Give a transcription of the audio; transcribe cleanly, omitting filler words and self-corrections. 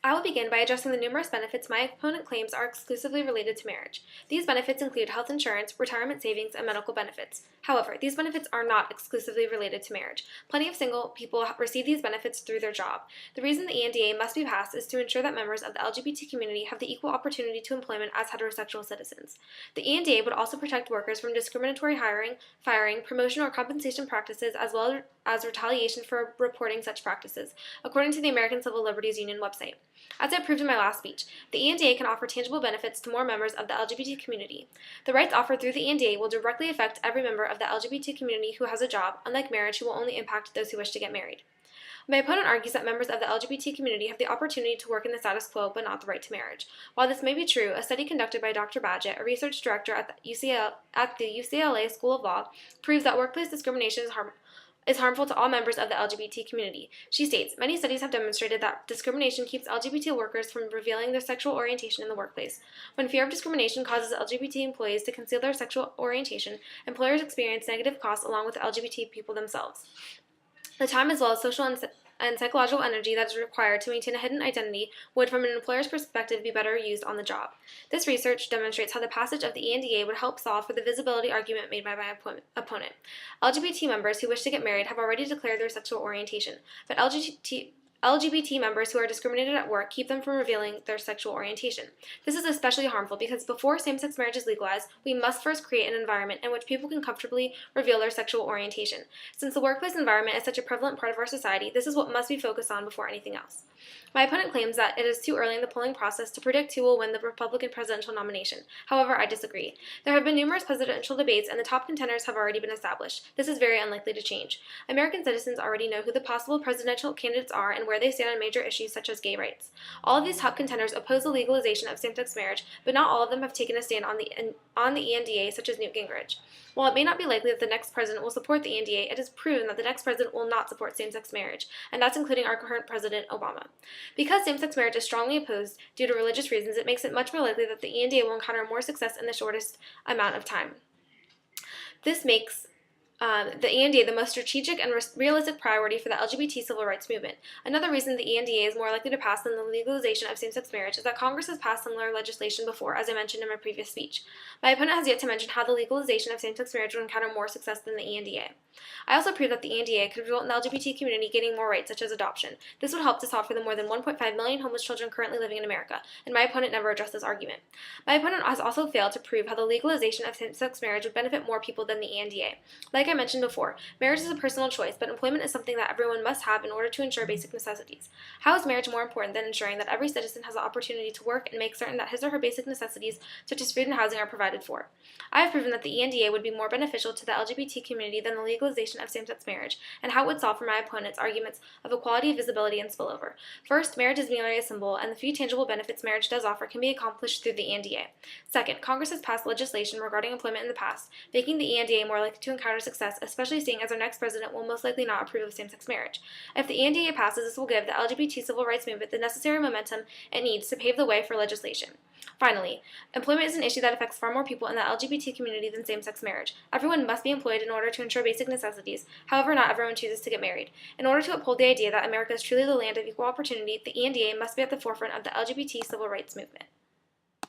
I will begin by addressing the numerous benefits my opponent claims are exclusively related to marriage. These benefits include health insurance, retirement savings, and medical benefits. However, these benefits are not exclusively related to marriage. Plenty of single people receive these benefits through their job. The reason the ANDA must be passed is to ensure that members of the LGBT community have the equal opportunity to employment as heterosexual citizens. The ANDA would also protect workers from discriminatory hiring, firing, promotion, or compensation practices, as well as retaliation for reporting such practices, according to the American Civil Liberties Union website. As I proved in my last speech, the ANDA can offer tangible benefits to more members of the LGBT community. The rights offered through the ANDA will directly affect every member of the LGBT community who has a job, unlike marriage, who will only impact those who wish to get married. My opponent argues that members of the LGBT community have the opportunity to work in the status quo but not the right to marriage. While this may be true, a study conducted by Dr. Badgett, a research director at the UCLA School of Law, proves that workplace discrimination is harmful to all members of the LGBT community. She states, many studies have demonstrated that discrimination keeps LGBT workers from revealing their sexual orientation in the workplace. When fear of discrimination causes LGBT employees to conceal their sexual orientation, employers experience negative costs along with LGBT people themselves. The time as well as social and psychological energy that is required to maintain a hidden identity would, from an employer's perspective, be better used on the job. This research demonstrates how the passage of the ANDA would help solve for the visibility argument made by my opponent. LGBT members who wish to get married have already declared their sexual orientation, but LGBT members who are discriminated at work keep them from revealing their sexual orientation. This is especially harmful because before same-sex marriage is legalized, we must first create an environment in which people can comfortably reveal their sexual orientation. Since the workplace environment is such a prevalent part of our society, this is what must be focused on before anything else. My opponent claims that it is too early in the polling process to predict who will win the Republican presidential nomination. However, I disagree. There have been numerous presidential debates, and the top contenders have already been established. This is very unlikely to change. American citizens already know who the possible presidential candidates are and where they stand on major issues such as gay rights. All of these top contenders oppose the legalization of same-sex marriage, but not all of them have taken a stand on the ANDA, such as Newt Gingrich. While it may not be likely that the next president will support the ANDA, it is proven that the next president will not support same-sex marriage, and that's including our current president, Obama. Because same-sex marriage is strongly opposed due to religious reasons, it makes it much more likely that the ANDA will encounter more success in the shortest amount of time. This makes the ANDA the most strategic and realistic priority for the LGBT civil rights movement. Another reason the ANDA is more likely to pass than the legalization of same-sex marriage is that Congress has passed similar legislation before, as I mentioned in my previous speech. My opponent has yet to mention how the legalization of same-sex marriage would encounter more success than the ANDA. I also proved that the ANDA could result in the LGBT community gaining more rights, such as adoption. This would help to solve for the more than 1.5 million homeless children currently living in America, and my opponent never addressed this argument. My opponent has also failed to prove how the legalization of same-sex marriage would benefit more people than the ANDA. Like I mentioned before, marriage is a personal choice, but employment is something that everyone must have in order to ensure basic necessities. How is marriage more important than ensuring that every citizen has the opportunity to work and make certain that his or her basic necessities, such as food and housing, are provided for? I have proven that the ANDA would be more beneficial to the LGBT community than the legalization of same-sex marriage, and how it would solve for my opponent's arguments of equality, visibility, and spillover. First, marriage is merely a symbol, and the few tangible benefits marriage does offer can be accomplished through the ANDA. Second, Congress has passed legislation regarding employment in the past, making the ANDA more likely to encounter success, especially seeing as our next president will most likely not approve of same-sex marriage. If the ANDA passes, this will give the LGBT civil rights movement the necessary momentum it needs to pave the way for legislation. Finally, employment is an issue that affects far more people in the LGBT community than same-sex marriage. Everyone must be employed in order to ensure basic necessities. However, not everyone chooses to get married. In order to uphold the idea that America is truly the land of equal opportunity, the ANDA must be at the forefront of the LGBT civil rights movement.